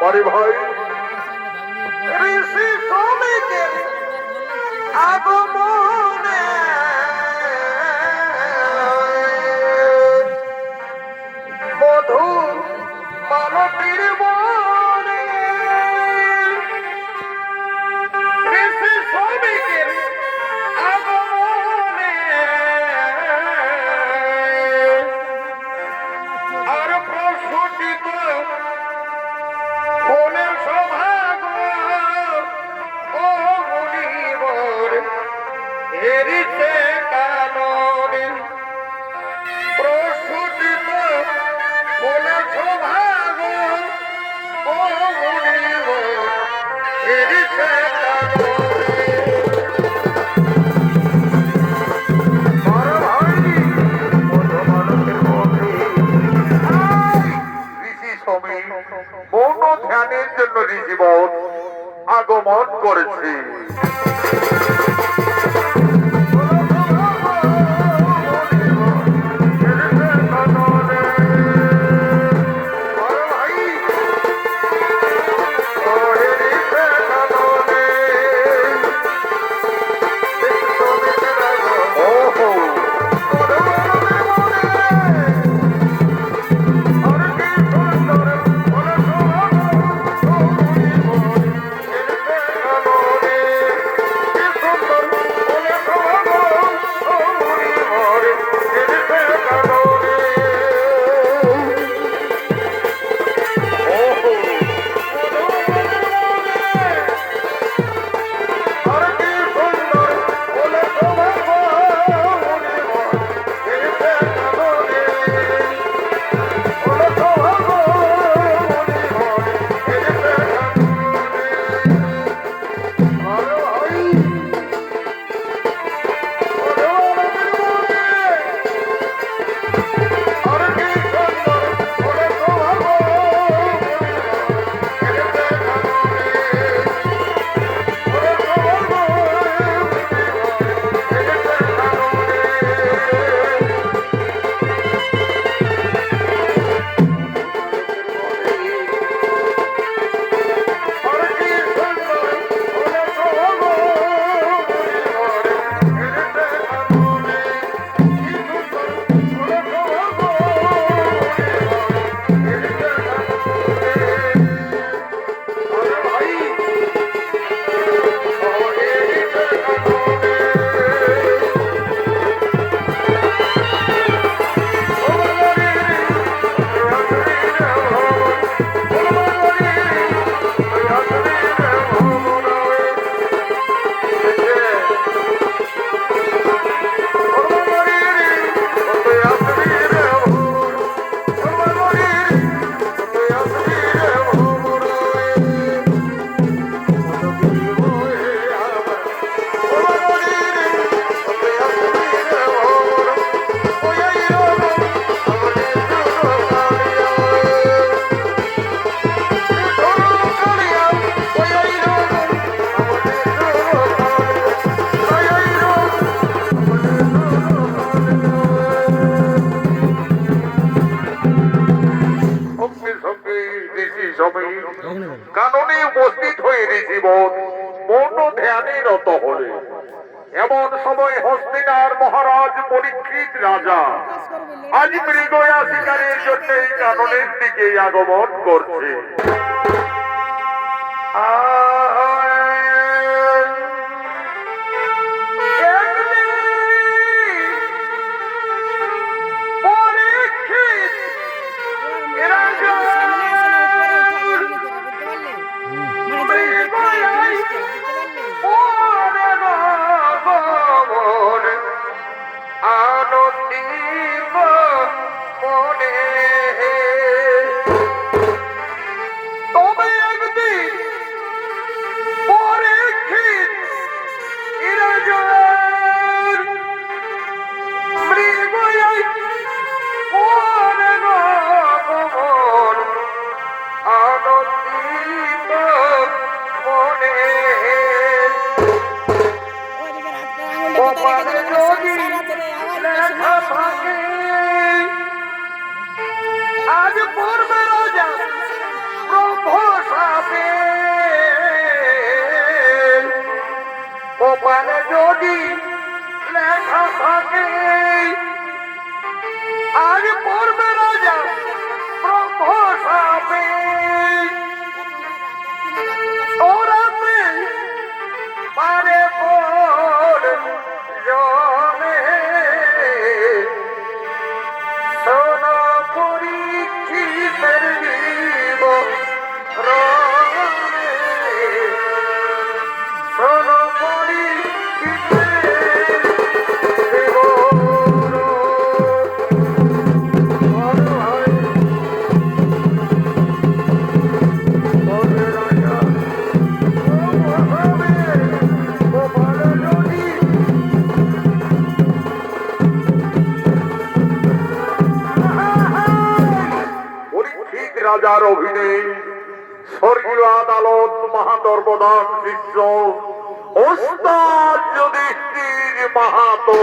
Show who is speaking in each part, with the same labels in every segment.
Speaker 1: আরে ভাই ঋষি শ্রমিকের আগমনে মধু মালতীর বনে ঋষি শ্রমিকের আগমনে আর প্রস্ফুটিত ফুলের সৌভাগ্য ও মুনিবর এরিতে কাননে প্রস্ফুটিত ফুলের সৌভাগ্য ও মুনিবর এরিতে কাননে মৌন ধ্যানের জন্য ঋষিবর আগমন করেছে। কাননে উপস্থিত হয়ে ঋষিবর মৌন ধ্যানে রত হলে এমন সময় হস্তিনার মহারাজ পরীক্ষিত রাজা আজ মৃগয়া শিকারের জন্য এই কাননের দিকে আগমন করছে। রাজার অভিনয় স্বর্গীয় আদালত মহাদর্বদান শিষ্য ওস্তাদ যুধিষ্ঠির মাহাতো।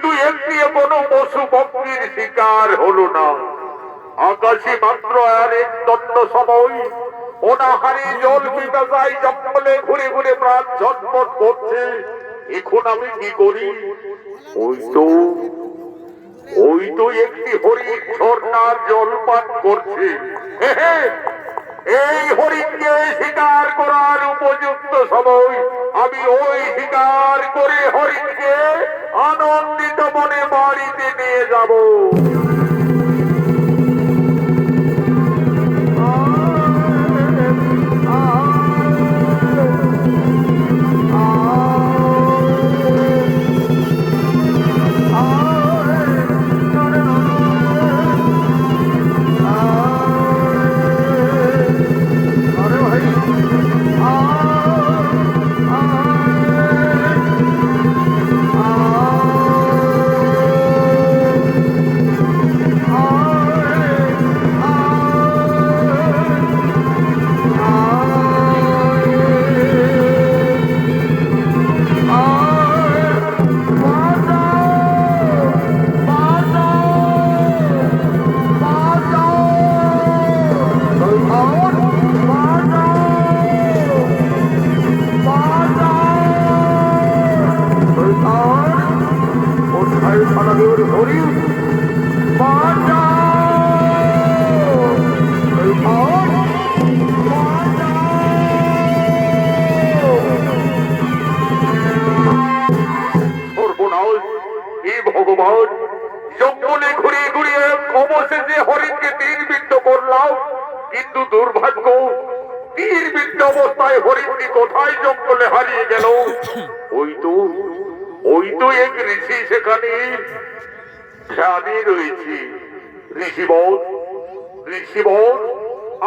Speaker 1: কিন্তু একটি কোনো পশু পক্ষীর শিকার হলো না। আকাশে মাত্র আর এক দণ্ড সময় অনাহারে জল পিপাসায় জঙ্গলে ঘুরে ঘুরে প্রাণ ঝটপট করছে। এখন আমি কি করি? ওই তো একটি হরিণ ঝর্ণার জল পান করছে। এই হরিণকে শিকার করার উপযুক্ত সময়। আমি ওই শিকার করে হরিণকে আনন্দিত মনে বাড়িতে নিয়ে যাব। ভগবান, জঙ্গলে ঘুরিয়ে ঘুরিয়ে অবশেষে হরিণকে তীরবিদ্ধ করলাম, কিন্তু দুর্ভাগ্য তীরবিদ্ধ অবস্থায় হরিণটি কোথায় জঙ্গলে হারিয়ে গেল। ওই তো এক ঋষি সেখানে ধ্যানে রয়েছে। ঋষিবর,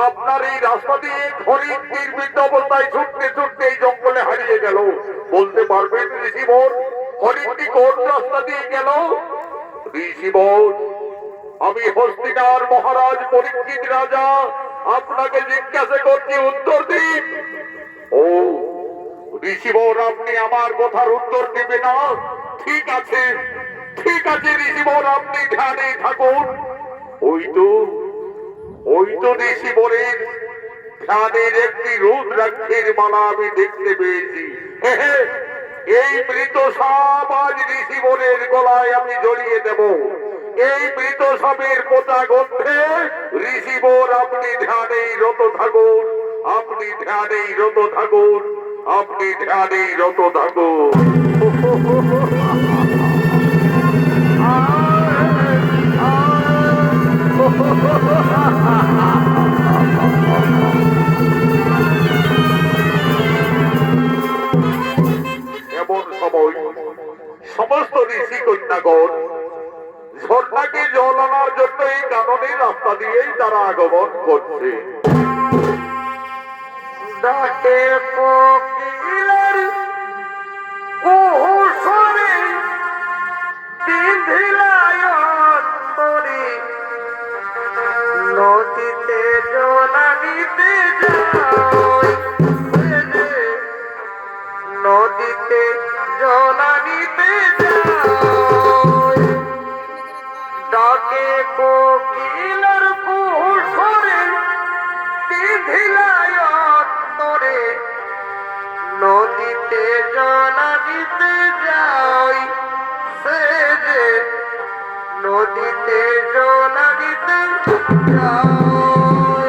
Speaker 1: আপনার এই রাস্তা দিয়ে হরিণ তীরবিদ্ধ অবস্থায় ছুটতে ছুটতে এই জঙ্গলে হারিয়ে গেল। বলতে পারবেন ঋষিবর হরিণটি কোন রাস্তা দিয়ে গেল? ঋষিবর, আমি হস্তিনার মহারাজ পরীক্ষিত রাজা আপনাকে জিজ্ঞাসা করছি, উত্তর দিন। ও ঋষিবর, আপনি আমার কথার উত্তর দেবে না? ঠিক আছে ঋষিবর, আপনি ধ্যানে থাকুন। ওই তো ঋষিবরের ধ্যানের একটি রুদ্রাক্ষের মালা আমি দেখতে পেয়েছি। এই মৃত সাপ আজ ঋষিবরের গলায় আমি জড়িয়ে দেব। এই মৃত সাপের পোতা গন্ধে ঋষিবর আপনি ধ্যানেই রত থাকুন, আপনি ধ্যানেই রত থাকুন, আপনি ধ্যানেই রত থাকুন। এমন সময় সমস্ত ঋষি কন্যাগণ ঝর্ণাকে জল আনার জন্য এই কাননের রাস্তা দিয়েই তারা আগমন করছে। ডাকে কোকিলের কুহুসনে বিধিলায় অন্তরে, নদীতে জল আনিতে যাই, নদীতে জল আনিতে যাই। ডাকে কোকিলের কুহুসনে বিধিলায় অন্তরে, নদীতে জল আনিতে যাই, সে যে নদীতে জল আনিতে যাই।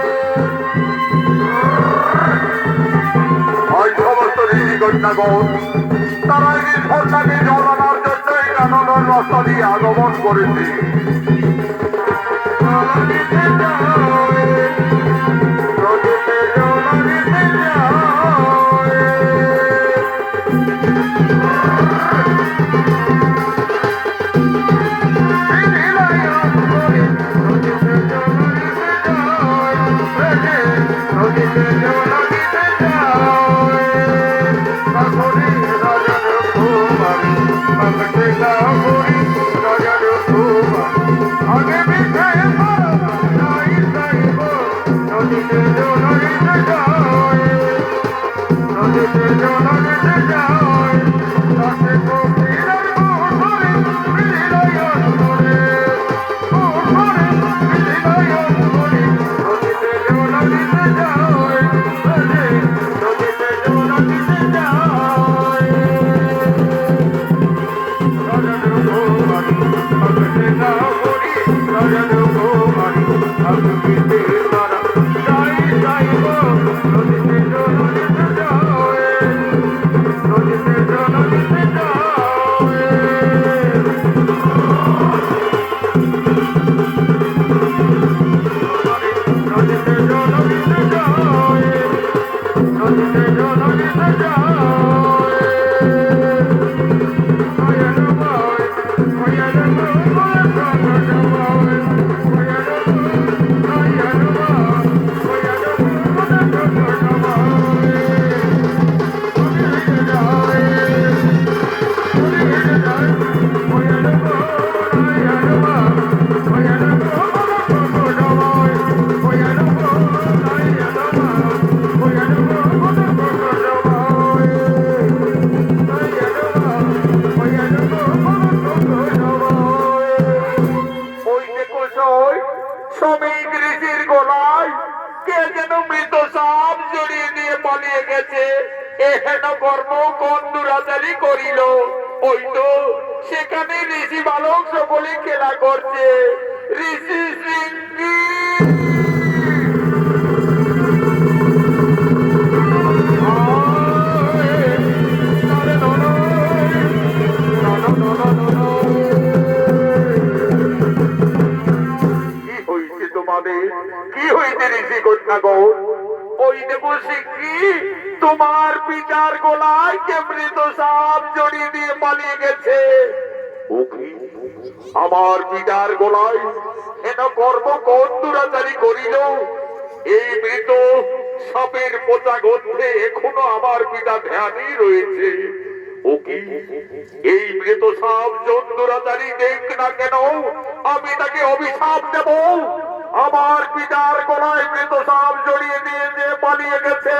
Speaker 1: ওই সমস্ত ঋষিকন্যাগণ তারা এই ঝর্ণাকে জল আনার জন্য এই কাননের রাস্তা দিয়ে আগমন করেছে। নদীতে জল আনিতে যাই। Nodite সেখানে ঋষি বালক সকলে খেলা করছে। ঋষি শৃঙ্গি কি হয়েছে তোমাদের? কি হয়েছে ঋষি কন্যাগণ? ওই দেখো শিখি তোমার পিতার গলায় মৃত সাপ জড়িয়ে দিয়ে পালিয়ে গেছে। আমার পিতার গলায় এত কর্ম কোন দুরাচারী করিল? এই মৃত সাপের পোচা গন্ধে এখনো আমার পিতা ধ্যানই রয়েছে। ও কি এই মৃত সাপ জন দুরাচারী দেখ না কেন, আমি তাকে অভিশাপ দেব। আমার পিতার গলায় মৃত সাপ জড়িয়ে দিয়ে যে পালিয়ে গেছে,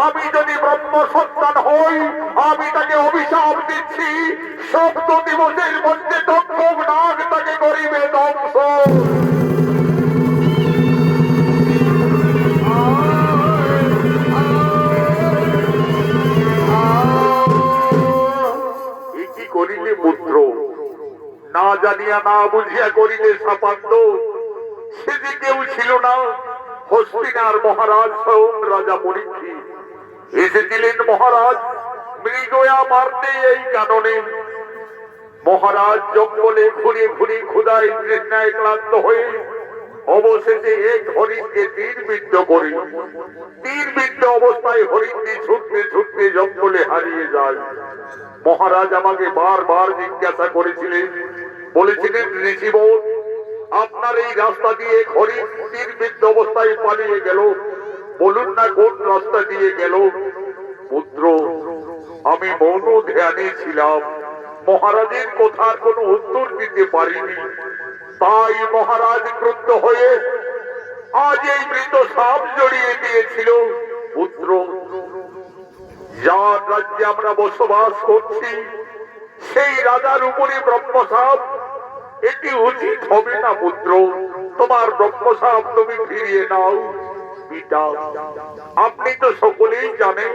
Speaker 1: আমি যদি ব্রহ্ম সন্তান হই, আমি তাকে অভিশাপ দিচ্ছি, ৭ দিবসের মধ্যে তক্ষক নাগ তাকে করিবে ধ্বংস। কি করিলে পুত্র? না জানিয়া না বুঝিয়া করিলে সাপান্ত। সে যে কেউ ছিল না, হস্তিনার মহারাজ স্বয়ং রাজা পরীক্ষিত এসেছিলেন মহারাজ মৃগয়া মারতে। এই কারণে মহারাজ জঙ্গলে ঘুরে ঘুরে ক্ষুধায় তৃষ্ণায় ক্লান্ত হয়ে অবশেষে এক হরিণকে তীরবিদ্ধ করে, তীরবিদ্ধ অবস্থায় হরিণটি ছুটতে ছুটতে জঙ্গলে হারিয়ে যায়। মহারাজ আমাকে বারবার জিজ্ঞাসা করেছিলেন, বলেছিলেন ঋষিবর, আপনার এই রাস্তা দিয়ে হরিণ তীরবিদ্ধ অবস্থায় পালিয়ে গেল, বলুন না কোন রাস্তা দিয়ে গেল? পুত্র, আমি মৌন ধ্যানে ছিলাম, মহারাজের কথার কোনো উত্তর দিতে পারিনি। তাই মহারাজ ক্রুদ্ধ হয়ে আজ এই মৃত সাপ জড়িয়ে দিয়েছিল। পুত্র, যার রাজ্যে আমরা বসবাস করছি সেই রাজার উপরে ব্রহ্মসাপ, এটি উচিত হবে না। পুত্র, তোমার ব্রহ্মসাপ তুমি ফিরিয়ে নাও। পিতা, আপনি তো সকলেই জানেন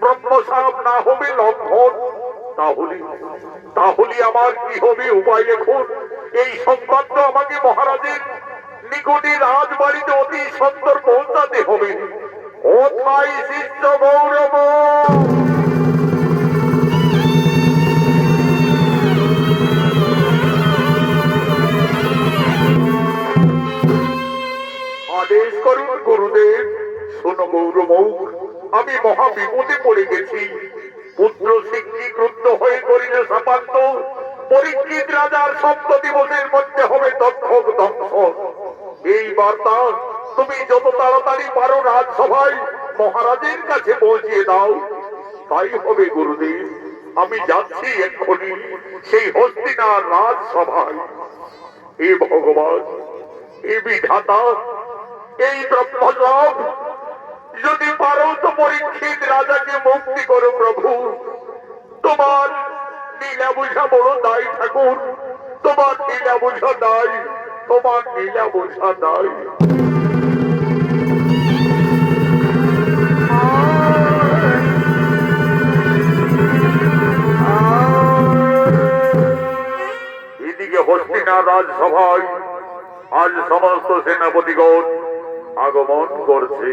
Speaker 1: ব্রহ্মসাপ না হবে লঙ্ঘন। তাহলে আমার কি হবে উপায়? এখন এই সংবাদ তো আমাকে মহারাজের নিকটে রাজবাড়িতে অতি সত্বর পৌঁছাতে হবে। কোথায় শিষ্য গৌরব? আদেশ করুন গুরুদেব। শোনো গৌরব, আমি মহা বিপদে পড়ে গেছি। পুত্র শিক্ষি ক্রুদ্ধ হয়ে করিল সাপান্ত, পরীক্ষিত রাজার ৭ দিবসের মধ্যে হবে তক্ষক ধ্বংস। এই বার্তা তুমি যত তাড়াতাড়ি পারো রাজসভায় মহারাজের কাছে পৌঁছিয়ে দাও। তাই হবে গুরুদেব, আমি যাচ্ছি এক্ষুনি সেই হস্তিনার রাজসভায়। হে ভগবান, হে বিধাতা, এই ব্রহ্মসাপ যদি পারো তো পরীক্ষিত রাজাকে মুক্তি করো প্রভু। তোমার লীলা বুঝা বড় দায় ঠাকুর, তোমার লীলা বুঝা দায়, তোমার লীলা বুঝা দায়। এদিকে হস্তিনার রাজসভায় আজ সমস্ত সেনাপতিগণ আগমন করছে।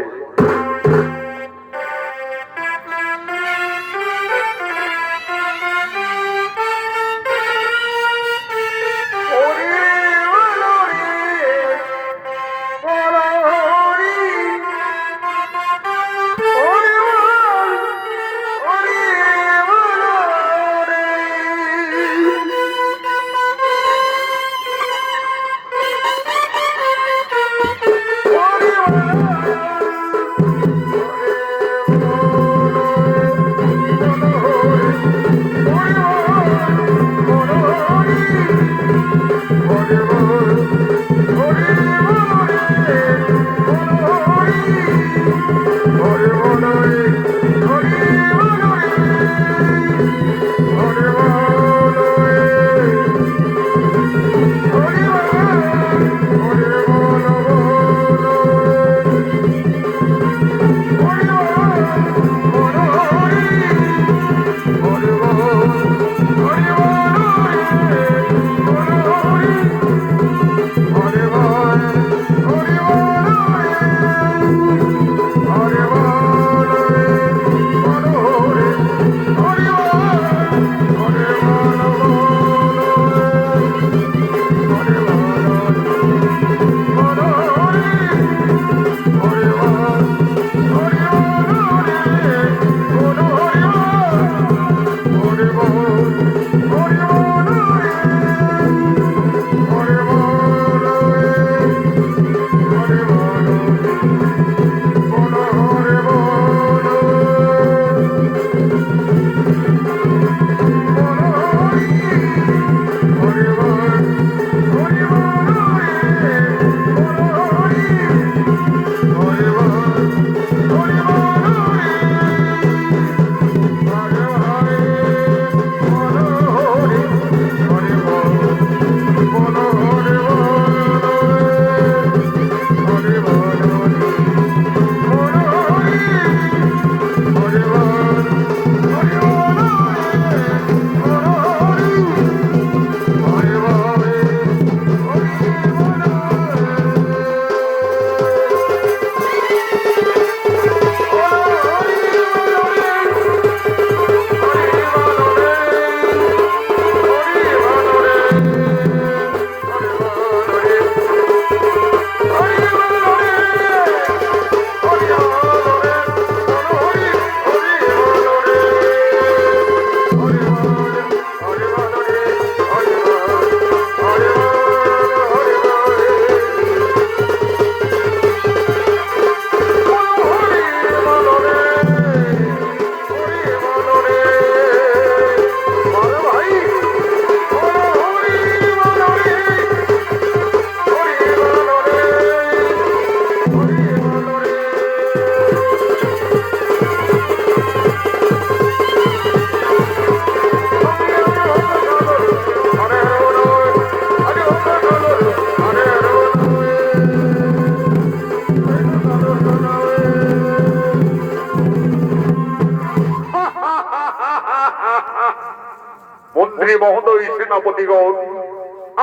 Speaker 1: সেনাপতিগণ,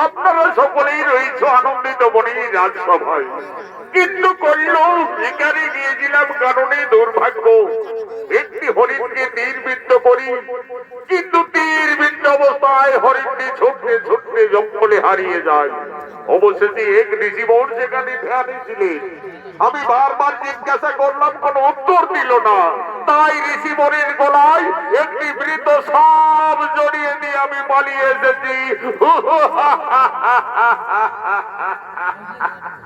Speaker 1: আপনারা সকলেই রয়েছ আনন্দিত মনে রাজসভায়, কিন্তু করল শিকারে গিয়েছিলাম কারণে দুর্ভাগ্য একটি হরিণকে তীরবিদ্ধ করি, কিন্তু তীরবিদ্ধ অবস্থায় হরিণটি ছুটতে ছুটতে জঙ্গলে হারিয়ে যায়। অবশেষে এক ঋষিবর সেখানে ধ্যানে ছিলেন। আমি বারবার জিজ্ঞাসা করলাম, কোনো উত্তর দিল না। তাই ঋষিবরের গলায় একটি মৃত সাপ জড়িয়ে দিয়ে আমি পালিয়ে এসেছি।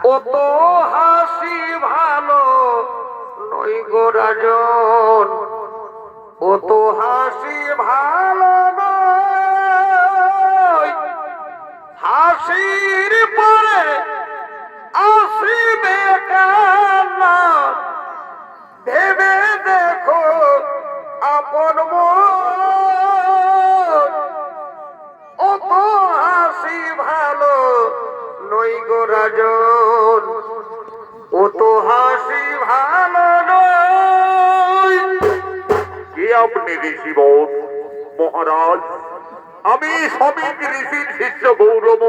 Speaker 2: কত হাসি ভালো নই গো রাজন, কত হাসি ভালো নয়, হাসির পরে আসিবে কান্না, ভেবে দেখো আপন মন, অত হাসি ভালো নই গো রাজন, অত হাসি ভালো নয়।
Speaker 1: কে আপনি ঋষিবর? মহারাজ, আমি শ্রমিক ঋষির শিষ্য গৌরব,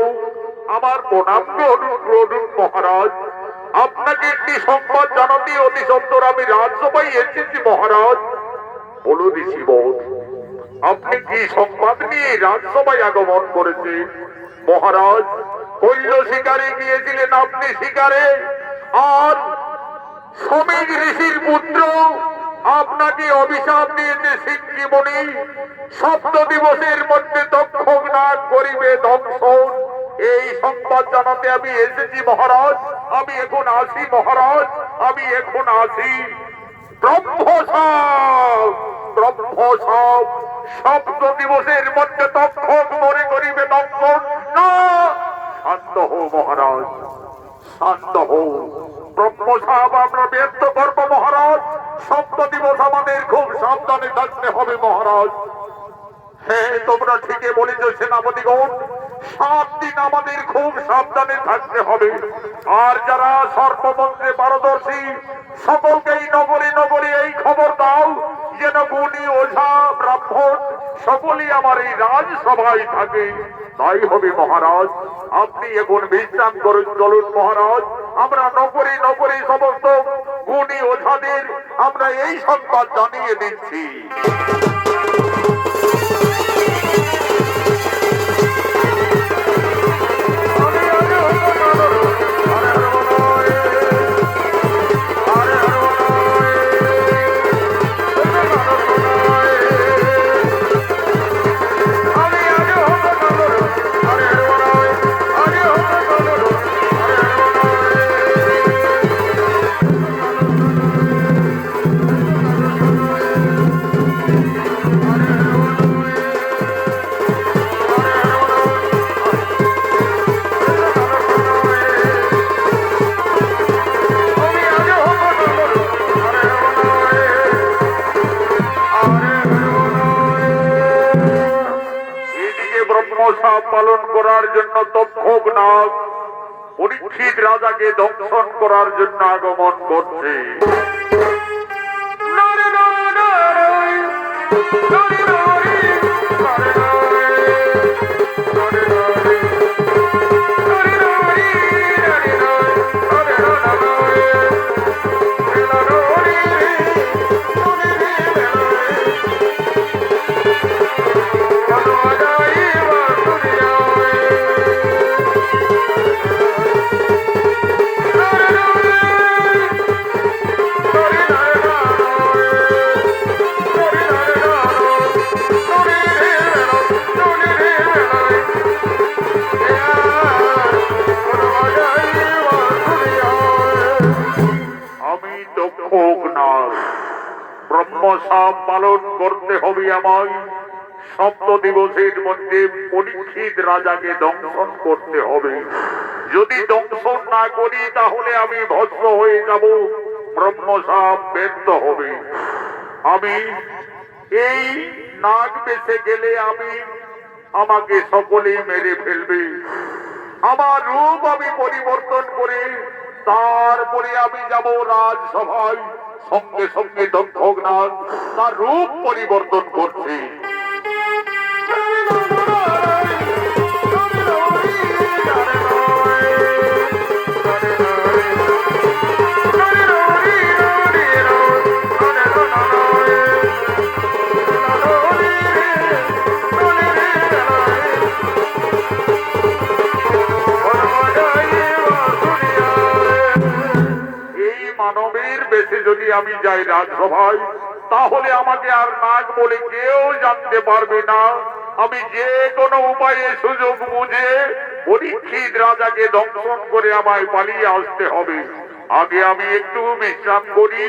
Speaker 1: আমার প্রণাম গ্রহণ মহারাজ। আপনাকে একটি সংবাদ জানাতে অতি সত্বর আমি রাজসভায় এসেছি মহারাজ। বলুন ঋষিবর, আপনি কি সংবাদ নিয়ে রাজসভায় আগমন করেছেন? মহারাজ, কৈল্য শিকারে গিয়েছিলেন আপনি শিকারে, আর শ্রমিক ঋষির পুত্র আপনাকে অভিশাপ দিয়েছে সিংহীমণি, 7 দিবসের মধ্যে তক্ষক নাগ করিবে ধ্বংসন। এই সংবাদ জানাতে আমি এসেছি মহারাজ। আমি এখন আসি মহারাজ, আমি এখন আসি। ব্রহ্মসাপ, ব্রহ্মসাপ, 7 দিবসের মধ্যে তক্ষক মরে করিবে ধ্বংসন। না, শান্ত হও মহারাজ, শান্ত হও। ব্রহ্মসাপ আমরা ব্যর্থ করবো মহারাজ। 7 দিবস আমাদের খুব সাবধানে থাকতে হবে মহারাজ। হ্যাঁ, তোমরা ঠিকই বলেছ সেনাপতিগণ, 7 দিন আমাদের খুব সাবধানে থাকতে হবে। আর যারা সর্বমন্ত্রে পারদর্শী সকলকেই নগরে নগরে এই খবর দাও যেন গুণী ওঝা ব্রাহ্মণ সকলেই আমার এই রাজসভায় থাকে। তাই হবে মহারাজ। আপনি এখন বিশ্রাম করুন, চলুন মহারাজ। আমরা নগরে নগরে সমস্ত গুণী ওঝাদের আমরা এই সংবাদ জানিয়ে দিচ্ছি। পালন করার জন্য তক্ষক নাগ পরীক্ষিত রাজাকে দংশন করার জন্য আগমন করছে। ব্রহ্মসাপ পালন করতে হবে আমায়। 7 দিবসের মধ্যে পরীক্ষিত রাজাকে দংশন করতে হবে। যদি দংশন না করি তাহলে আমি ভস্ম হয়ে যাব, ব্রহ্মসাপ ব্যর্থ হবে। আমি এই নাগ বেঁচে গেলে আমাকে সকলেই মেরে ফেলবে। আমার রূপ আমি পরিবর্তন করে তারপরে আমি যাব রাজসভায়। সঙ্গে সঙ্গে দক্ষক নাগ তার রূপ পরিবর্তন করছে। যদি আমি যাই রাজসভায়, তাহলে আমাকে আর নাগ বলে কেউ জানতে পারবে না। আমি যে কোনো উপায়ে সুযোগ বুঝে পরীক্ষিত রাজাকে দংশন করে আমায় পালিয়ে আসতে হবে। আগে আমি একটু বিশ্রাম করি,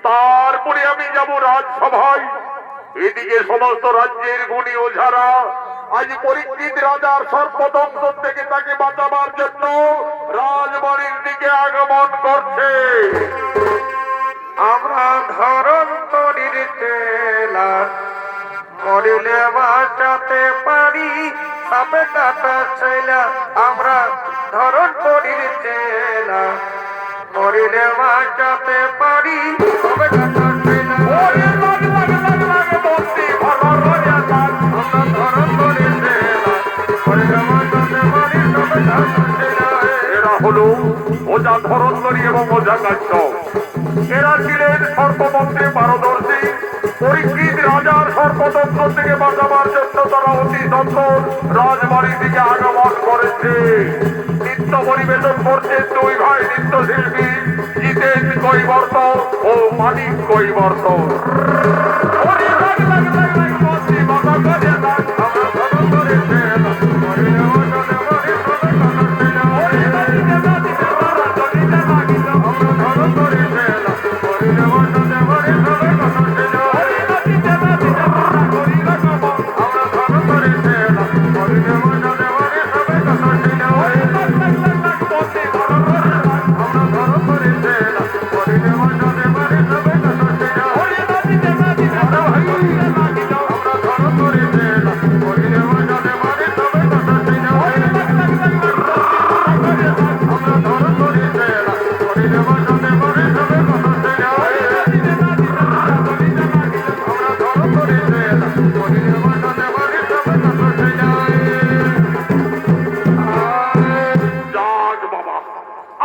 Speaker 1: তারপরে আমি যাব রাজসভায়। এদিকে সমস্ত রাজ্যের গুণী ওঝারা আজ পরীক্ষিত রাজার সর্বদংশন থেকে তাকে বাঁচাবার জন্য রাজবাড়ির দিকে আগমন করছে।
Speaker 2: আমরা ধরন্তরীর চেলা মরিলে বাঁচাতে পারি সাপে কাটা ছেলা। আমরা ধরন্তরীর চেলা মরিলে বাঁচাতে পারি সাপে কাটা ছেলা।
Speaker 1: এরা হলো ওঝা ধরন্তরী এবং ওঝা কাশ্যপ। এরা ছিলেন সর্বমন্ত্রে পারদর্শী। পরীক্ষিত রাজার সর্বদংশন থেকে বাঁচাবার জন্য তারা অতি তৎপর রাজবাড়ির দিকে আগমন করেছে। নৃত্য পরিবেশন করছে দুই ভাই নৃত্যশিল্পী, জিতেন কৈবর্ত ও মানিক কৈবর্ত।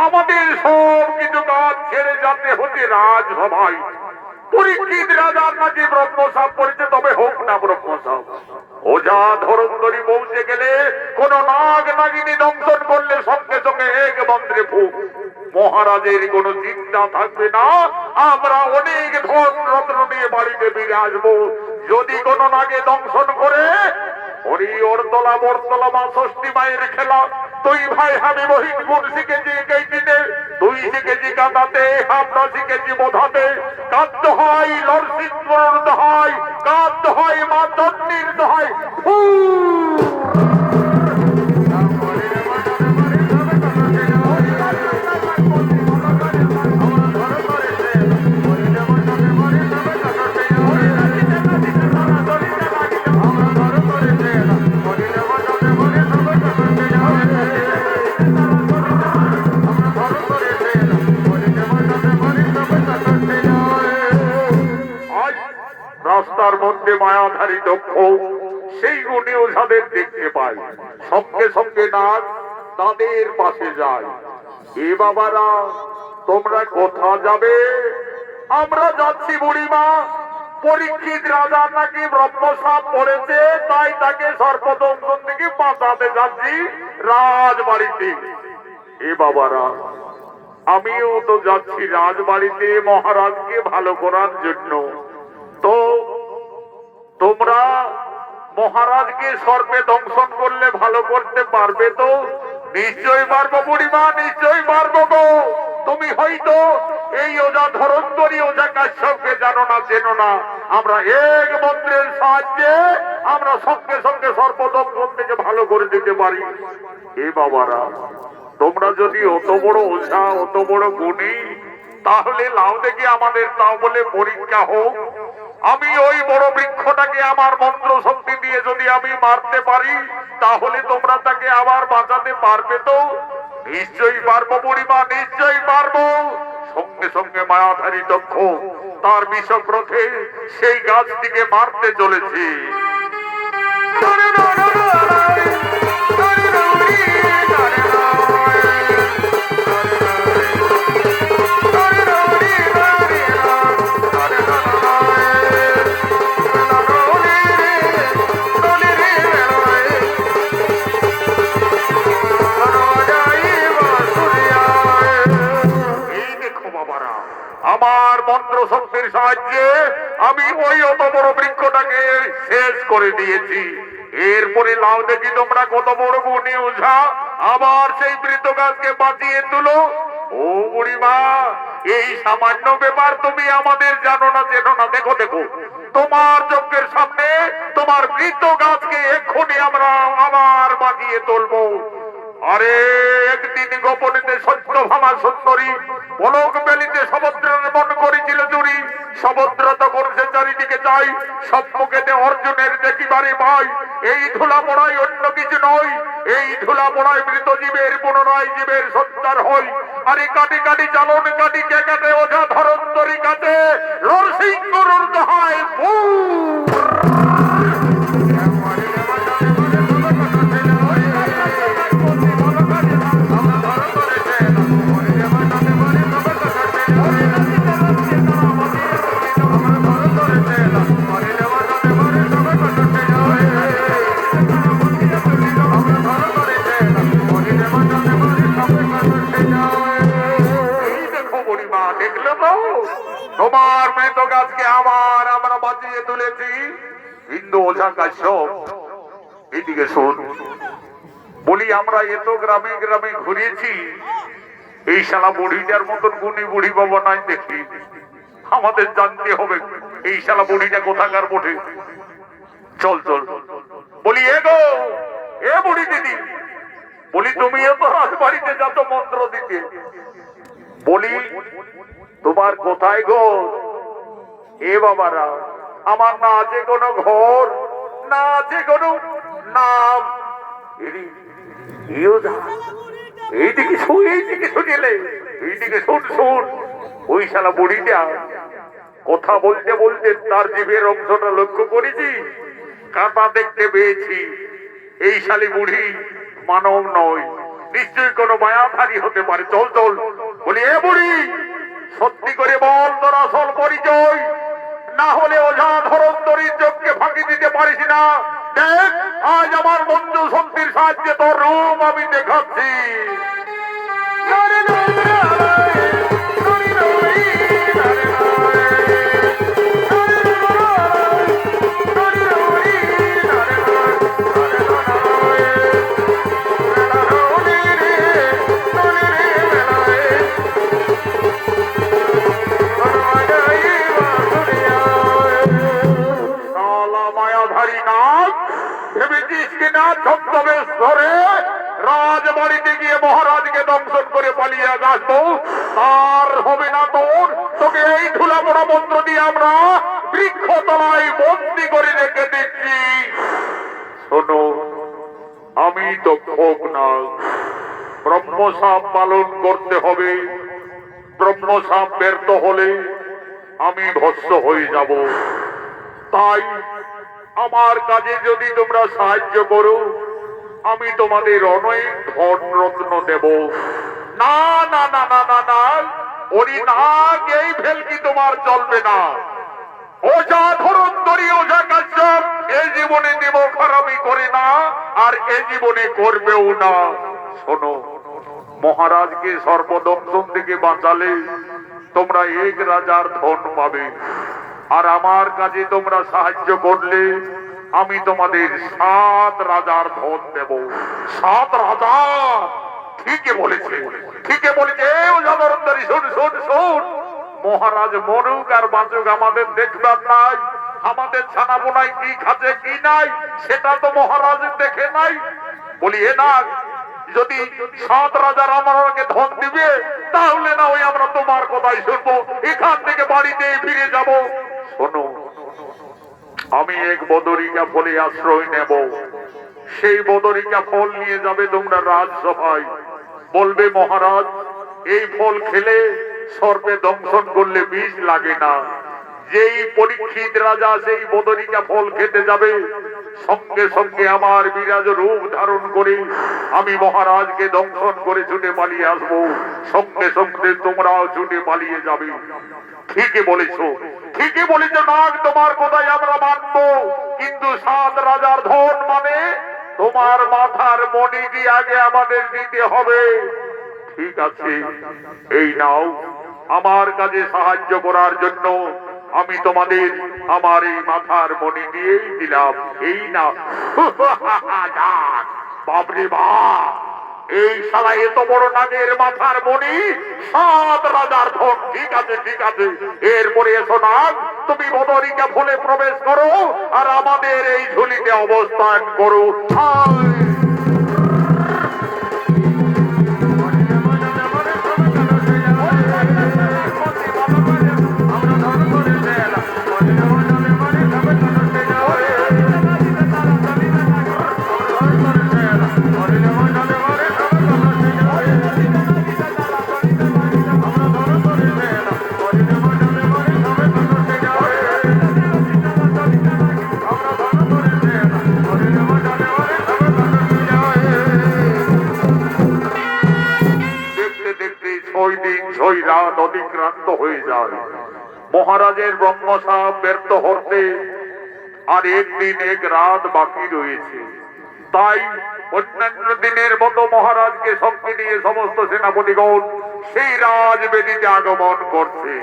Speaker 1: আমাদের সব কিছু কাজ ছেড়ে যেতে হচ্ছে রাজসভায়। পরীক্ষিত রাজার নাকি ব্রহ্মসাপ পড়েছে, তবে হোক না ব্রহ্মসাপ। ওঝা ধরন্তরী পৌঁছে গেলে কোন নাগ নাগিনী দংশন করলে সঙ্গে সঙ্গে এক মন্ত্রে ফুক। মহারাজের কোন চিন্তা থাকবে না, আমরা অনেক ধন রত্ন নিয়ে বাড়িতে ফিরে আসবো। যদি কোন নাগে দংশন করে হরি ওরতলা বরতলা মা ষষ্ঠী মায়ের খেলা। তুই ভাই আমি মহিন গুণ শিখেছি এই দিনে, তুই শিখেছি কাঁদাতে, আমরা শিখেছি বোধাতে। কাঁদ হয় নরসিংহর দোহাই, কাঁদ হয় মা চন্ডীর দোহাই। রাস্তার মধ্যে মায়াধারী দক্ষ সেই গুণী ওঝাদের দেখতে পাই, সঙ্গে সঙ্গে নাগ তাদের পাশে যায়। এ বাবারা, তোমরা কোথা যাবে? আমরা যাচ্ছি বুড়িমা, পরীক্ষিত রাজার নাকি ব্রহ্মসাপ পড়েছে, তাই তাকে সর্বদংশন থেকে বাঁচাতে যাচ্ছি রাজবাড়িতে। এ বাবারা, আমিও তো যাচ্ছি রাজবাড়িতে মহারাজকে ভালো করার জন্য। তো তোমরা মহারাজকে সর্বে দংশন করলে ভালো করতে পারবে তো? নিশ্চয়ই পারবো বুড়িমা, নিশ্চয়ই পারবো গো। তুমি হয়তো এই ওঝা ধরন্তরী ওঝা কাশ্যপকে জানো না, চেনো না। আমরা এক মন্ত্রের সাহায্যে আমরা সঙ্গে সঙ্গে সর্বদংশন থেকে ভালো করে দিতে পারি। এ বাবারা, তোমরা যদি অত বড় ওঝা, অত বড় গুণী, তাহলে লাও দেখি আমাদের তাও বলে পরীক্ষা হোক। আমি ওই বড় বৃক্ষটাকে আমার মন্ত্র শক্তি দিয়ে যদি আমি মারতে পারি, তাহলে তোমরা তাকে আবার বাঁচাতে পারবে তো? নিশ্চয়ই পারবো বুড়িমা, নিশ্চয়ই পারবো। সঙ্গে সঙ্গে মায়াধারী দক্ষ তার বিষক্রথে সেই গাছটিকে মারতে চলেছে। আমার শক্তির সাহায্যে আমি ওই অত বড় বৃক্ষটাকে শেষ করে দিয়েছি। এরপরে লাউ দেখি তোমরা কত বড় গুণী ওঝা আবার সেই বৃদ্ধ গাছকে বাঁচিয়ে তুলো। ও বুড়িমা, এই সামান্য ব্যাপার তুমি আমাদের জানো না, চেনো না। দেখো দেখো, তোমার চোখের সামনে তোমার বৃদ্ধ গাছকে এক্ষুনি আমরা আবার বাঁচিয়ে তুলবো। আরে একদিন গোপনেতে সত্য ভামা সুন্দরী পলক বেলিতে সমুদ্রের মন করেছিল চুরি। সমুদ্র তখন সে চারিদিকে চাই, সম্মুখেতে অর্জুনের দেখিবারে পাই। এই ধুলা পড়াই অন্য কিছু নয়, এই ধুলা পড়াই মৃত জীবের পুনরায় জীবের সত্যার হয়। আরে কাটি কাটি চালন কাটি কে কাটে ওঝা ধরন্তরী কাটে নরসিংহ গরুর দহায় তোমার মৃত গাছকে আবার আমরা বাঁচিয়ে তুলেছি। হিন্দু ওঝা কাশ্যপ, এদিকে শোন। বলি আমরা এত গ্রামে গ্রামে ঘুরেছি, এই শালা বুড়িটার মতন গুণী বুড়ি বাবা নাই দেখি। আমাদের জানতে হবে এই শালা বুড়িটা কোথাকার বটে। চল চল। বলি এ গো, এ বুড়ি দিদি, বলি তুমিও তো রাজবাড়িতে যাচ্ছ মন্ত্র দিতে। বলি তোমার কোথায় গো? এ বাবারা, আমার না আছে কোনো ঘর, না আছে কোনো নাম। এইদিকে শুন, এইদিকে শুনিলে, এইদিকে শুন শুন। ওই শালা বুড়িটা কথা বলতে বলতে তার জিভের অংশটা লক্ষ্য করেছি, কাঁটা দেখতে পেয়েছি। এই শালি বুড়ি মানব নয়, নিশ্চয়ই কোনো মায়াধারী হতে পারে। চল চল। বলি এ বুড়ি, সত্যি করে বল তোর আসল পরিচয়, না হলে ওঝা ধরন্তরীর চোখকে ফাঁকি দিতে পারিস না। দেখ, আজ আমার বন্ধু শক্তির সাহায্যে তোর রূপ আমি দেখাচ্ছি। রাজবাড়িতে গিয়ে মহারাজকে দংশন করে পালিয়ে আসবো, আর হবে না তোর। তোকে এই ধুলা পড়া মন্ত্র দিয়ে আমরা বৃক্ষ তলায় বন্দি করে রেখে দিচ্ছি। শোনো, আমি তো ক্ষোভ না, ব্রহ্মসাপ পালন করতে হবে। ব্রহ্মসাপ ব্যর্থ হলে আমি ভস্ম হয়ে যাব। তাই আমার কাজে যদি তোমরা সাহায্য করো, আমি তোমাদের অনেক ধন রত্ন দেব। না না না না না না, ওরি নাক এই ফেলকি তোমার চলবে না। ওঝা ধরন্তরী, ওঝা কাশ্যপ এই জীবনে দেব খারাপি করে না, আর এই জীবনে করবেও না। শোনো, মহারাজকে সর্বদংশন থেকে বাঁচালে তোমরা এক রাজার ধন পাবে, আর আমার কাজে তোমরা সাহায্য করলে আমি তোমাদের 7 রাজার ধন দেব। 7 রাজা? ঠিকই বলেছে, ঠিকই বলেছে। ওঝা ধরন্তরী, শোন শোন শোন। মহারাজ মরুক আর বাঁচুক আমাদের দেখবার নাই। আমাদের ছানা বোনাই কি খাচ্ছে কি নাই সেটা তো মহারাজ দেখে নাই। বলি এ না, যদি 7 রাজার আমাকে ধন দিবে, তাহলে না ওই আমরা তোমার কথাই শুনবো, এখান থেকে বাড়িতে ফিরে যাব। শোনো, আমি এক বদরিকা ফলে আশ্রয় নেব। সেই বদরিকা ফল নিয়ে যাবে তোমরা রাজসভায়। বলবে মহারাজ, এই ফল খেলে সর্পে দংশন করলে বিষ লাগে না। যেই পরীক্ষিত রাজা সেই বদরিকা ফল খেতে যাবে, সঙ্গে সঙ্গে আমার বিরাজ রূপ ধারণ করে আমি মহারাজকে দংশন করে ছুটে পালিয়ে আসবো। সঙ্গে সঙ্গে তোমরাও ছুটে পালিয়ে যাবে। ঠিকই বলেছো, ঠিকই বলেছো নাগ, তোমার কোথায় আমরা মানবো। কিন্তু 7 রাজার ধন মানে তোমার মাথার মণিটি আগে আমাদের দিতে হবে। ঠিক আছে, এই নাও। আমার কাজে সাহায্য করার জন্য আমি তোমাদের আমার এই মাথার মণি দিয়েই দিলাম, এই না। বাপরে বাপ, এই শালা এত বড় নাগের মাথার মণি, 7 রাজার ধন। ঠিক আছে ঠিক আছে, এরপরে এসো নাগ, তুমি বদরিকা ফুলে প্রবেশ করো আর আমাদের এই ঝুলিতে অবস্থান করো। রাত অতিক্রান্ত হয়ে যায়, মহারাজের ব্রহ্মসাপ ব্যর্থ হতে আর একদিন এক রাত বাকি রয়েছে। তাই অন্যান্য দিনের মতো মহারাজকে সঙ্গে নিয়ে সমস্ত সেনাপতিগণ সেই রাজবেদিতে আগমন করছে।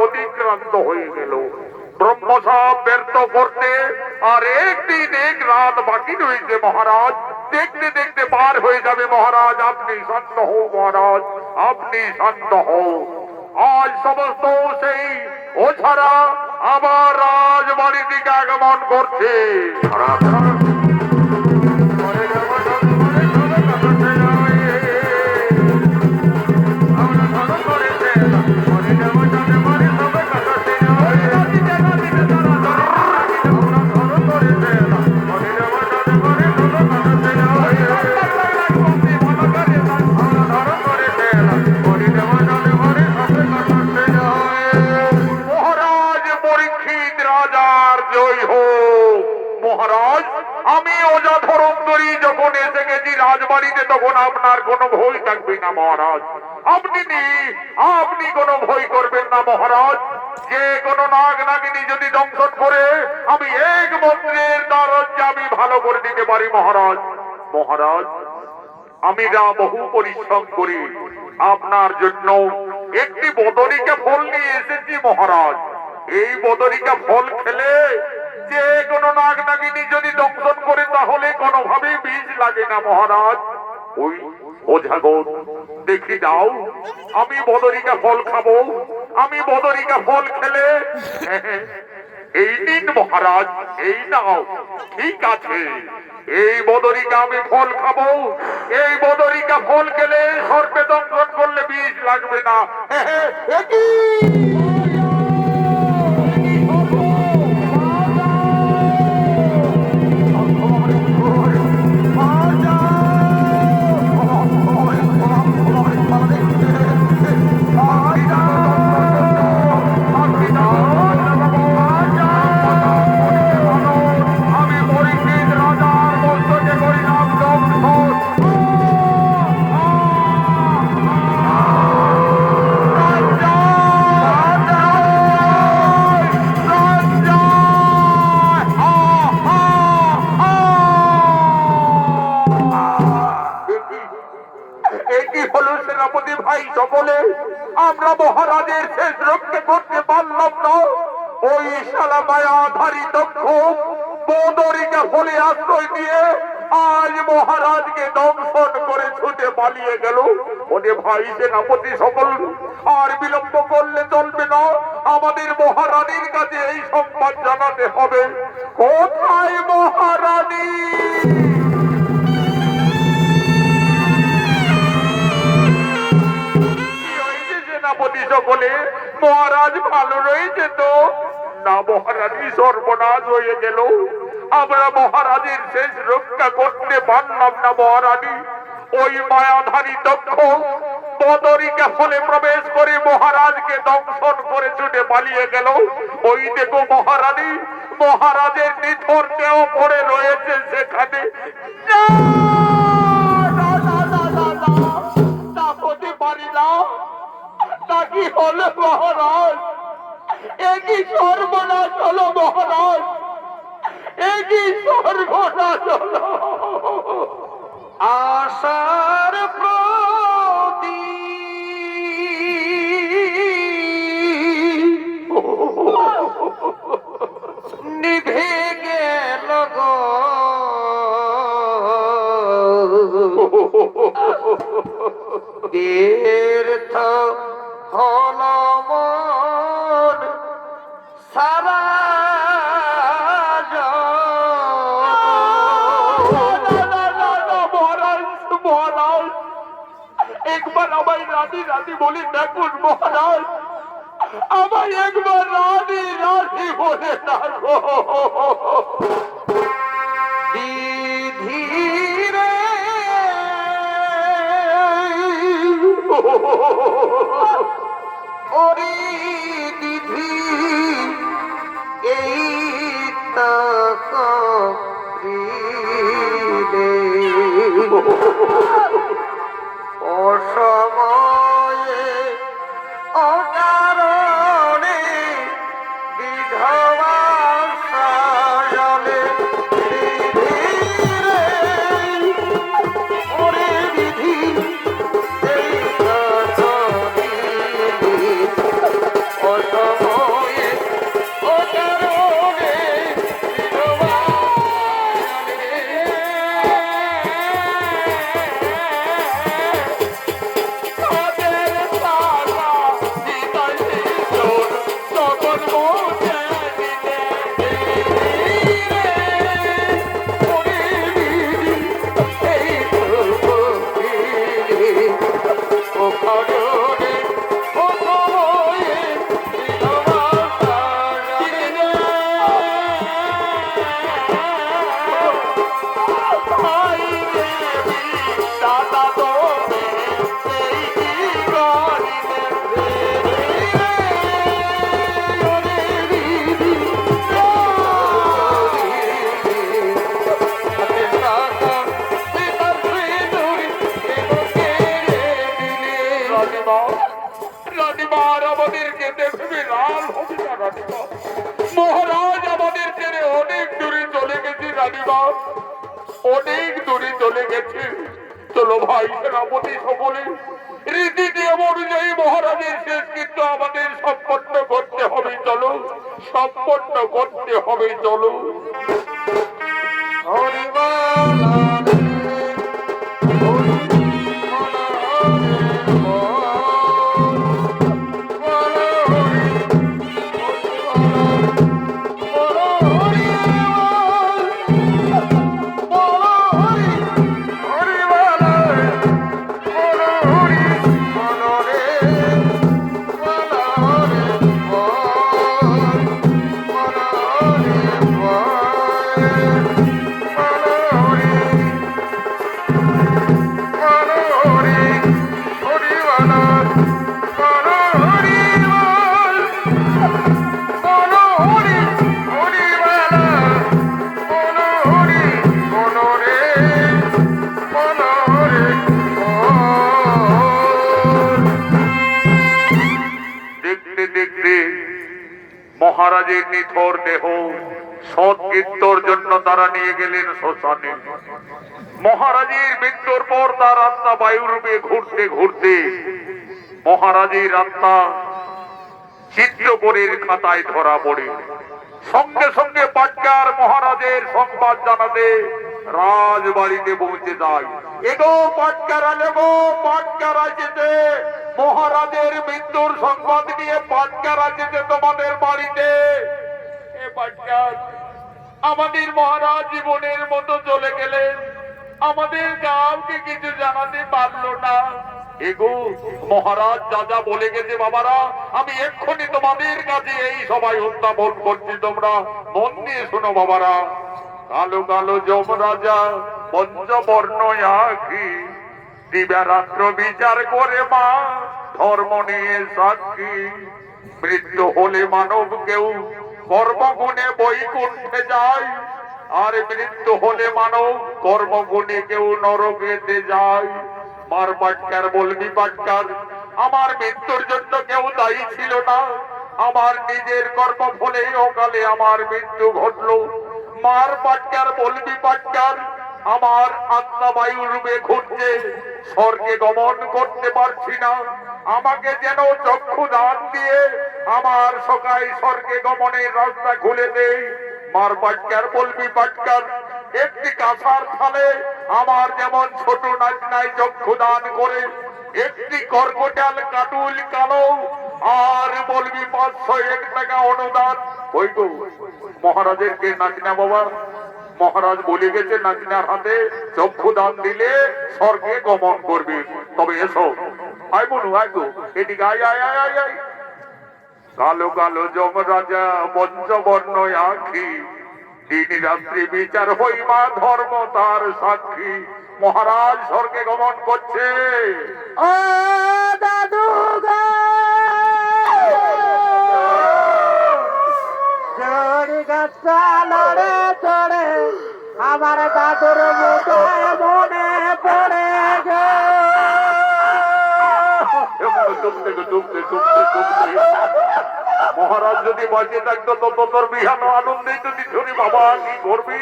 Speaker 1: অতিক্রান্ত হয়ে গেল, ব্রহ্মসাপ ব্যর্থ করতে আর একদিন এক রাত বাকি রয়েছে। মহারাজ দেখতে দেখতে পার হয়ে যাবে। মহারাজ আপনি শান্ত হও, মহারাজ আপনি শান্ত হও। আজ সমস্ত সেই ওঝারা আমার রাজবাড়ির দিকে আগমন করছে। মহারাজ আমি ওজা ধরমদরি যখন এসে গেছি রাজবাড়িতে, তখন আপনার কোনো ভয় থাকবে না মহারাজ। আপনি কোনো ভয় করবেন না মহারাজ। যে কোনো নাগ নাগিনী যদি দংশন করে আমি এক মন্ত্রের দরজা আমি ভালো করে দিতে পারি মহারাজ। মহারাজ আমি বহু পরিশ্রম করি আপনার জন্য একটি বদরিকা ফল নিয়ে এসেছি মহারাজ। এই বদরিকা ফল খেলে যে কোনো নাগ নাগিনী যদি দংশন করে তাহলে কোনোভাবেই বীজ লাগে না মহারাজ। ওই ওঝাগণ দেখি দাও, আমি বদরিকা ফল খাবো। আমি বদরিকা ফল খেলে এই নিন মহারাজ, এই নাও। ঠিক আছে, এই বদরিকা আমি ফল খাবো। এই বদরিকা ফল খেলে সর্পে দংশন করলে বিষ লাগবে না। আমি পরীক্ষিত রাজার মস্তকে করিলাম দংশন। একই হলো সেনাপতি ভাই সকলে, আমরা মহারাজের শেষ রক্ষে করতে পারলাম না। ওই শালা মায়াধারী দক্ষ বদরিকা ফলে আশ্রয় দিয়ে আজ মহারাজকে দংশন করে ছুটে পালিয়ে গেল। ওরে ভাই সেনাপতি সকল, আর বিলম্ব করলে চলবে না। আমাদের মহারানীর কাছে এই সংবাদ জানাতে হবে। কোথায় মহারানী? সেনাপতি সকলে, মহারাজ ভালো রয়েছে তো? না মহারানী, সর্বনাশ হয়ে গেল। আমরা মহারাজের শেষ রক্ষা করতে পারলাম না মহারানী। ওই মায়াধারী দক্ষ বদরিকা ফলে প্রবেশ করে মহারাজকে দংশন করে ছুটে পালিয়ে গেল। ওই দেখো মহারানী, মহারাজের নিথর দেহ পড়ে রয়েছে সেখানে। তা হতে পারি না। তা কি হলো মহারাজ? একই সর্বনাশ হলো মহারাজ, একই সর্বনাশ হলো।
Speaker 2: আশার প্রদীপ নিভে গেল গো, তীর্থ হল মন সারা
Speaker 1: মহারাজ, একবার আমায় রানী রানী বলে ডাকুন মহারাজ। আমায় একবার রানী রানী বলে ডাকো।
Speaker 2: ধীরে ওরে দিধি এই তক অসময়ে অকারণে বিধবা সাজলে ধীরে ওরে বিধি এই অসময়ে অকারণে বিধবা
Speaker 1: মহারাজ আমাদের ছেড়ে অনেক দূরে চলে গেছে রানীমা, অনেক দূরে চলে গেছে। চলো ভাই সেনাপতি সকলে, রীতি নিয়ম অনুযায়ী মহারাজের শেষ কিন্তু আমাদের সম্পন্ন করতে হবে। চলো, সম্পন্ন করতে হবে। চলো। মহারাজের নিথর দেহ সৎকৃত্যর জন্য তারা নিয়ে গেলেন শ্মশানে। মহারাজের মৃত্যুর পর তার আত্মা বায়ুরূপে ঘুরতে ঘুরতে মহারাজের আত্মা চিত্রকরের খাতায় ধরা পড়ে। সঙ্গে সঙ্গে পাটকার মহারাজের সংবাদ জানাতে রাজবাড়িতে পৌঁছে যায়। এগো পাটকারা, লেগো পাটকারা যেতে, মহারাজের মৃত্যুর সংবাদ নিয়ে পাটকারা যেতে তোমাদের বাড়িতে। এ পাটকার, আমাদের মহারাজ জীবনের মতো চলে গেলেন, আমাদের কাউকে কিছু জানাতে পারলো না। এগো মহারাজ যা যা বলে গেছে বাবারা, আমি এক্ষুনি তোমাদের কাছে এই সবাই উত্থাপন করছি, তোমরা মন দিয়ে শোনো বাবারা। কালো কালো যমরাজা পঞ্চবর্ণ আখি, দিবারাত্র বিচার করে মা ধর্ম নিয়ে সাক্ষী। মৃত্যু হলে মানব কেউ কর্মগুণে বৈকুণ্ঠে যায়, আর মৃত্যু হলে মানব কর্মগুণে কেউ নরকেতে যায়। মার পাটকার, বলবি পাটকার, আমার মৃত্যুর জন্য কেউ দায়ী ছিল না, আমার নিজের কর্ম ফলেই অকালে আমার মৃত্যু ঘটলো। মার পাটকার, বলবি পাটকার, আমার আত্মা বায়ু রূপে ঘুরছে, স্বর্গে গমন করতে পারছি না, আমাকে যেন চক্ষু দান দিয়ে আমার সকাই স্বর্গে গমনের রাস্তা খুলে দেই। মার পাটকার, বলবি পাটকার, একটি কাঁসার থালে আমার যেমন ছোট নাচনায় চক্ষু দান করে, একটি কর্কটাল কাটুল কালো আর বলবি 501 টাকা অনুদান। ওই গো মহারাজের কে নাচনা বাবা, মহারাজ বলে গেছে নাচনার হাতে চক্ষু দান দিলে স্বর্গে গমন করবে। তবে এসো, আয় বলু, আয় গো এদিকে আয় আয় আয় আয় আয়। কালো কালো যমরাজা পঞ্চবর্ণ আখি, দিন রাত্রি বিচার হইবা ধর্ম তার সাক্ষী। মহারাজ স্বর্গে গমন করছে।
Speaker 2: ও দাদু গো, জড়ি গাছটা লড়ে চড়ে আমার দাদুর মুখে মনে পড়ে গে।
Speaker 1: মহারাজ যদি বাঁচে থাকতো তত তোর বিহান আনন্দে যদি শুনি বাবা কি করবি,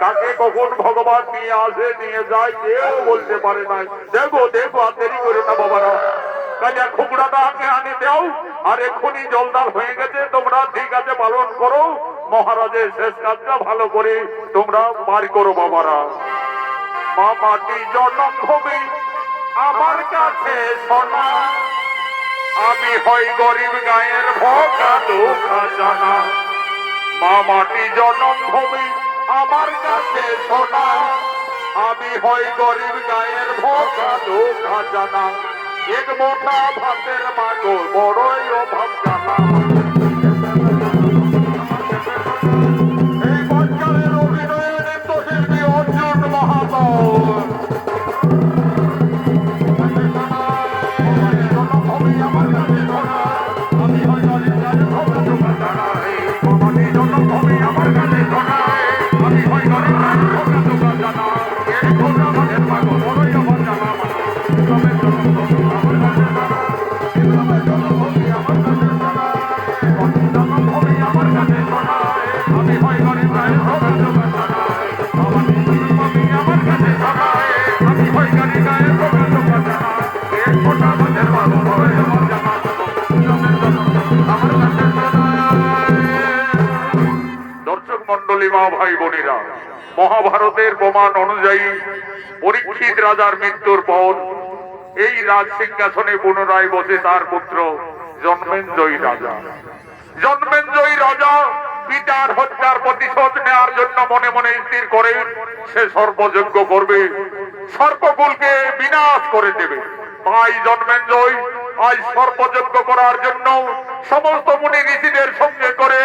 Speaker 1: কাকে কখন ভগবান নিয়ে আসে নিয়ে যায় কেউ বলতে পারে না। দেখো দেখো, আর দেরি করে না বাবারা, কাজে খুবড়াটা আগে আনে দাও, আর এক্ষুনি জলদার হয়ে গেছে, তোমরা ঠিক আছে পালন করো, মহারাজের শেষ কাজটা ভালো করে তোমরা পার করো বাবারা। মা মাটি জন্মভূমি আমার কাছে সোনা, আমি হই গরিব গায়ের ভোকা দুঃখা জানা। মা মাটি জন্মভূমি আমার কাছে সোনা, আমি হই গরিব গায়ের ভোকা দুঃখা জানা। এক মোটা ভাতের মাগো বড়ই অভাব জানা। এই বছরের অভিনয়ে নৃত্যশিল্পী অর্জুন মাহাতো। ভাই বোনেরা, মহাভারতের প্রমাণ অনুযায়ী পরীক্ষিত রাজার মৃত্যুর পর এই রাজ সিংহাসনে পুনরায় বসে তার পুত্র জন্মেঞ্জয়ী রাজা। জন্মেঞ্জয়ী রাজা পিতার হত্যার প্রতিশোধ নেওয়ার জন্য মনে মনে স্থির করে সে সর্বযজ্ঞ করবে, সর্বকুলকে বিনাশ করে দেবে। তাই জন্মেঞ্জয় আজ সর্বযজ্ঞ করার জন্য সমস্ত মুনি ঋষিদের সঙ্গে করে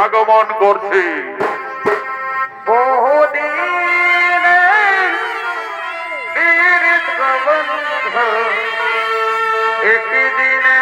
Speaker 1: আগমন করছে।
Speaker 2: একদিনে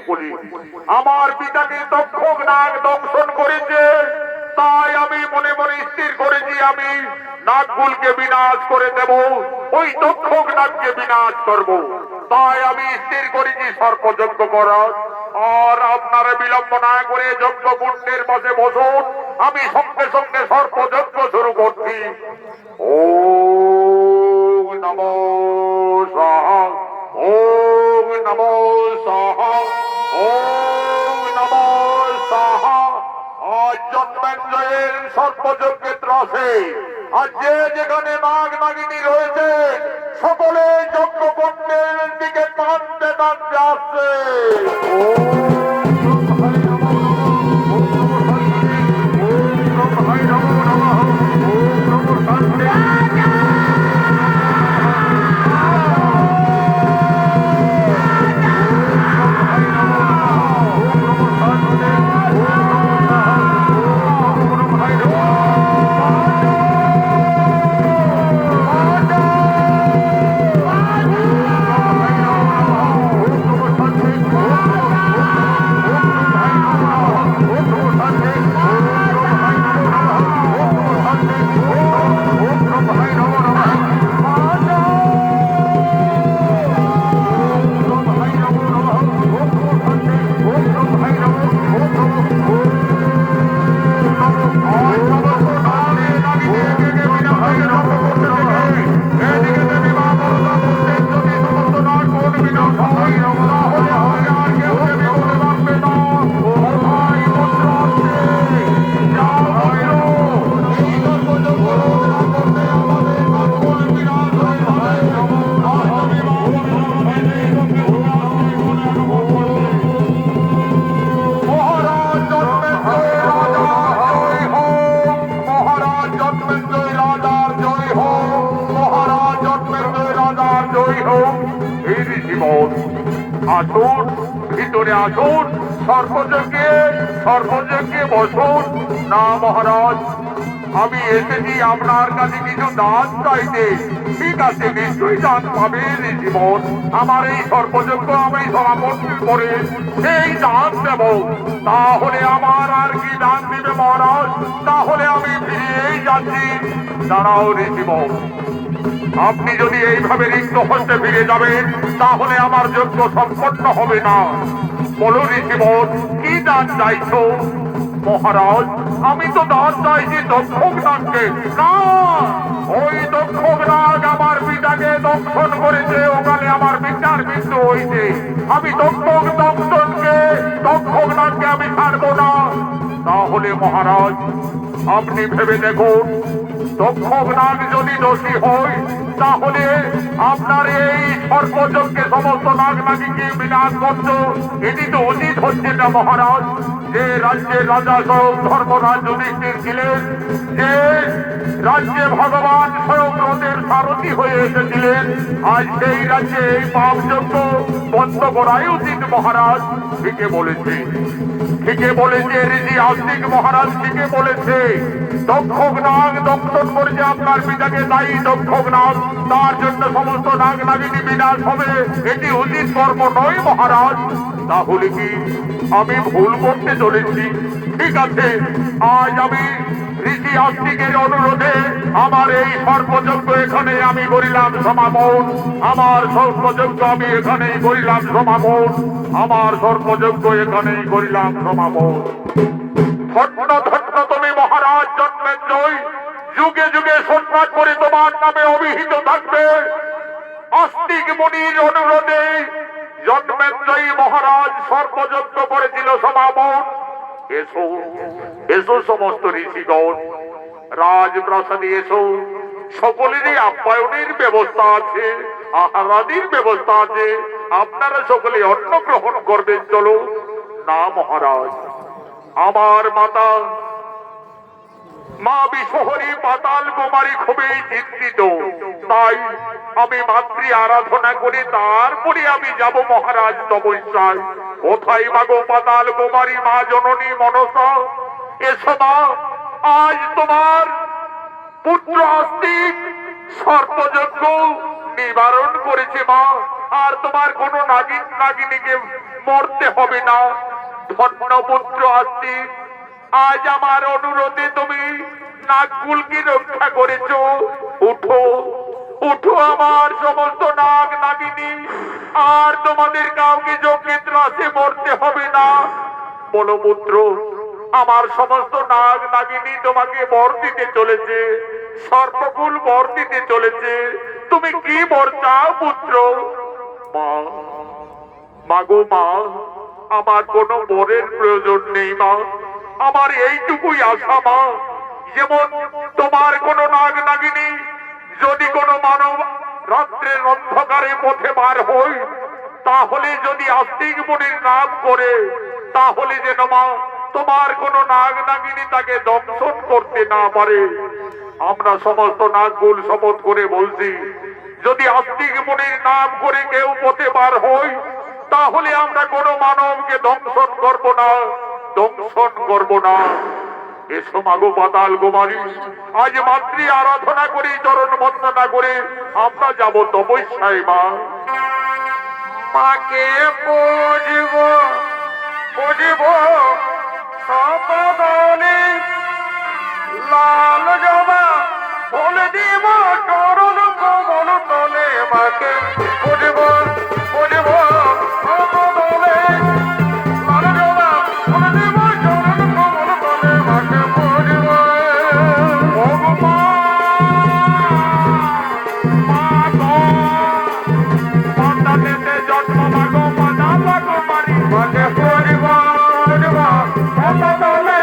Speaker 1: সকলে আমার পিতাকে তক্ষক নাগ দংশন করেছে, তাই আমি মনে মনে স্থির করেছি আমি নাগগুলকে বিনাশ করে দেব, ওই তক্ষক নাগকে বিনাশ করব। তাই আমি স্থির করেছি সর্পযজ্ঞ করার। আর আপনারা বিলম্ব না করে যজ্ঞ কুণ্ডের পাশে বসুন, আমি সঙ্গে সঙ্গে সর্পযজ্ঞ শুরু করছি। ওম নমো স্বাহা, ওম নমো স্বাহা, ওম নমো স্বাহা। আজ জন্মেঞ্জয়ের সর্পযজ্ঞের ত্রাসে আজ যে যেখানে নাগ নাগিনী রয়েছে সকলে যজ্ঞ কুণ্ডের দিকে টানতে টানতে আসছে। আসুন, ভিতরে আসুন, সর্বযজ্ঞে সর্বযজ্ঞে বসুন। না মহারাজ, আমি এসেছি আপনার কাছে কিছু দান চাইতে। ঠিক আছে, নিশ্চয়ই দান পাবেন জীবন। আমার এই সর্বযজ্ঞ আমি সমাপন করে সেই দান দেব। তাহলে আমার আর কি দান দিবে মহারাজ? তাহলে আমি ফিরেই যাচ্ছি। দাঁড়াও রে জীবন, আপনি যদি এইভাবে রিক্ত হস্তে ফিরে যাবেন তাহলে আমার যজ্ঞ সম্পন্ন হবে না। বলুন জীবন, কি দান চাইছো? মহারাজ, আমি তো দান চাইছি দক্ষক নাগকে। না, ওই দক্ষক নাগ আমার পিতাকে দংশন করেছে, ওখানে আমার বিচার বিন্দু হয়েছে। আমি দক্ষক নাগকে আমি ছাড়বো না। তাহলে মহারাজ, আপনি ভেবে দেখুন, দক্ষক নাগ যদি দোষী হয় তাহলে আপনার এই সর্বযজ্ঞে সমস্ত নাগ নাগিকে বিনাশ করত, এটি তো উচিত হচ্ছে না মহারাজ। যে রাজ্যের রাজা স্বয়ং ধর্মরাজ যুধিষ্ঠির ছিলেন, যে রাজ্যে ভগবান স্বয়ং রথের সারথি হয়ে এসেছিলেন, আজ সেই রাজ্যে এই পাপ যজ্ঞ বন্ধ করাই উচিত মহারাজ। ঠিকই বলেছে, ঠিকই বলেছে ঋষি আস্তিক মহারাজ, ঠিকই বলেছে। দক্ষক নাগ দংশন করেছে আপনার পিতাকে, তাই দক্ষক নাগ, তার জন্য সমস্ত নাগ নাগিনী বিনাশ হবে, এটি উচিত কর্ম নয় মহারাজ। তাহলে কি আমি ভুল করতে চলেছি? ঠিক আছে, আজ আমি ঋষি আস্তিকের অনুরোধে আমার এই সর্বযজ্ঞ এখানে আমি করিলাম সমাপন। আমার সর্বযজ্ঞ আমি এখানেই করিলাম সমাপন। আমার সর্বযজ্ঞ এখানেই করিলাম সমাপন। ধন্য ধন্য তুমি মহারাজ জন্মেঞ্জয়, যুগে যুগে সম্মান করে তোমার নামে অভিহিত থাকবে। আস্তিক মুনির অনুরোধে জন্মেঞ্জয়ী মহারাজ সর্বযজ্ঞ করেছিল সমাপন। এসো এসো সমস্ত ঋষিগণ, রাজপ্রাসাদে এসো। সকলেরই আপ্যায়নের ব্যবস্থা আছে, আহারাদির ব্যবস্থা আছে। আপনারা সকলে অন্ন গ্রহণ করবেন। চলো। না মহারাজ, আমার মাতা মা বিশহরী পাতাল কুমারী খুবই চিন্তিত, তাই আমি মাতৃ আরাধনা করে তারপরে আমি যাব মহারাজ তপস্যায়। কোথায় মাগো পাতাল কুমারী মা জননী মনসা? এসো মা, আজ তোমার পুত্র আস্তিক সর্বযজ্ঞ নিবারণ করেছে মা। আর তোমার কোনো নাগিন নাগিনীকে মরতে হবে না। ধন্য পুত্র আসছি, আজ আমার অনুরোধে তুমি নাগকুলকে রক্ষা করেছো। উঠো উঠো আমার সমস্ত নাগ নাগিনী, আর তোমাদের কাউকে যজ্ঞের ত্রাসে মরতে হবে না। বলো পুত্র, আমার সমস্ত নাগ নাগিনী তোমাকে বর দিতে চলেছে, সর্বকুল বর দিতে চলেছে। তুমি কি বর চাও পুত্র? মা, মাগো মা, আমার কোনো বরের প্রয়োজন নেই মা, আমার এইটুকুই আশা মা। যেমন তোমার কোনো নাগ নাগিনী যদি কোনো মানব রাত্রের অন্ধকারে পথে বার হই, তাহলে যদি আস্তিক মুনির নাম করে, তাহলে যেন মা তোমার কোনো নাগ নাগিনী তাকে দংশন করতে না পারে। আমরা সমস্ত নাগকুল শপথ করে বলছি, যদি আস্তিক মুনির নাম করে কেউ পথে বার হই, তাহলে আমরা কোনো মানবকে দংশন করব না, দংশন করব না। এসো মাগো পাতাল কুমারী, আজ মাতৃ আরাধনা করি, চরণ বন্দনা করে আমরা যাব তপস্যায় মা।
Speaker 2: মাকে পুজিব পুজিব সপদনে, লাল জবা ফুল দিব চরণ কমল তলে। মাকে পুজিব পুজিব সপদনে, লাল জবা ফুল দিব চরণ কমল তলে। মাকে পুজিব
Speaker 1: সন্তানেতে জন্ম মাগো পাতাল কুমারী,
Speaker 2: মাকে পুজিব পুজিব সপদনে,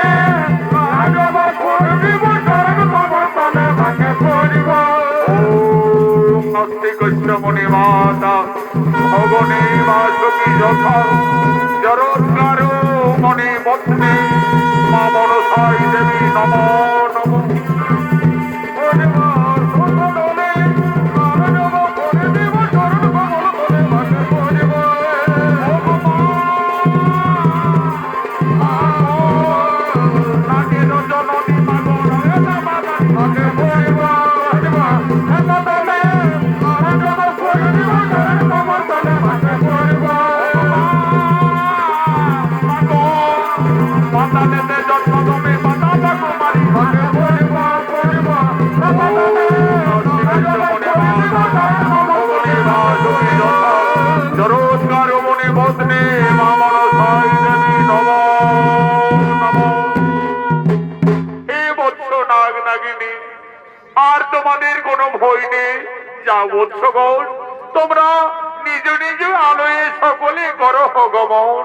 Speaker 2: লাল জবা ফুল দিব চরণ কমল তলে। মাকে পুজিব
Speaker 1: মণি মাতা ভগনে বাসুকি যথা জরৎকারো মনে পত্নী মা মনসাই দেবী নম নম।
Speaker 2: পুজিব সপদনে, লাল জবা ফুল দিব চরণ কমল তলে। মাকে পুজিব
Speaker 1: নাগের জননী মাগো রয়েতা বাগান,
Speaker 2: মাকে পুজিব পুজিব সপদনে, লাল জবা ফুল দিব চরণ কমল তলে। মাকে পুজিব
Speaker 1: মাগো সন্তানেতে জন্ম তুমি পাতাল কুমারী,
Speaker 2: মাকে পুজিব পুজিব সপদনে, লাল জবা ফুল দিব চরণ কমল তলে।
Speaker 1: জরৎকারো মনে পত্নী মা মনসাই দেবী নম নম। হে বৎস নাগ নাগিনী, আর তোমাদের কোনো ভয় নেই। যা বৎসগণ, তোমরা নিজ নিজ আলোয় সকলে করো গমন।